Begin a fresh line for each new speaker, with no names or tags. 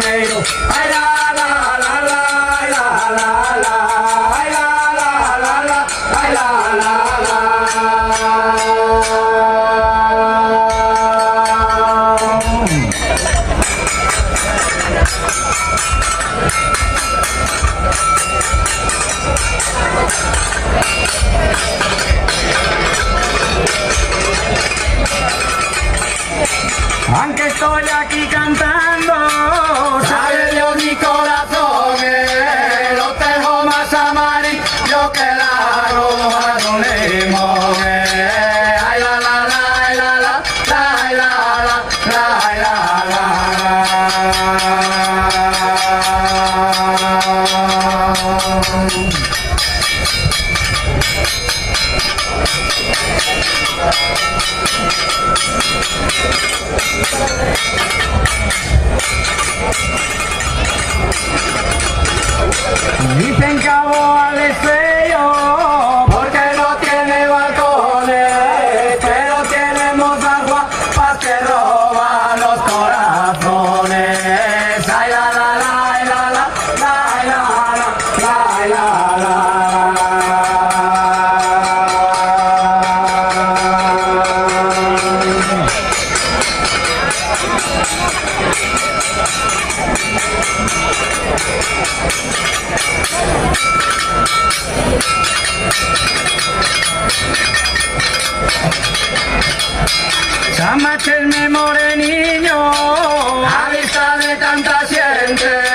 janeiro. Ay la la la la, ay la la la, ay la la la la, ay la la la. Aunque estoy aquí cantando, sabe Dios mi corazón, los tejo más amarillo que la roja de un limón. Ay la la la, ay la la, ay la la, ay la la. Dicen que a Boal es feo porque no tiene balcones, pero tenemos agua para que roba los corazones. Ay la la la, ay la la, ay la la, ay la la. San Machel me more niño a vista de tanta gente.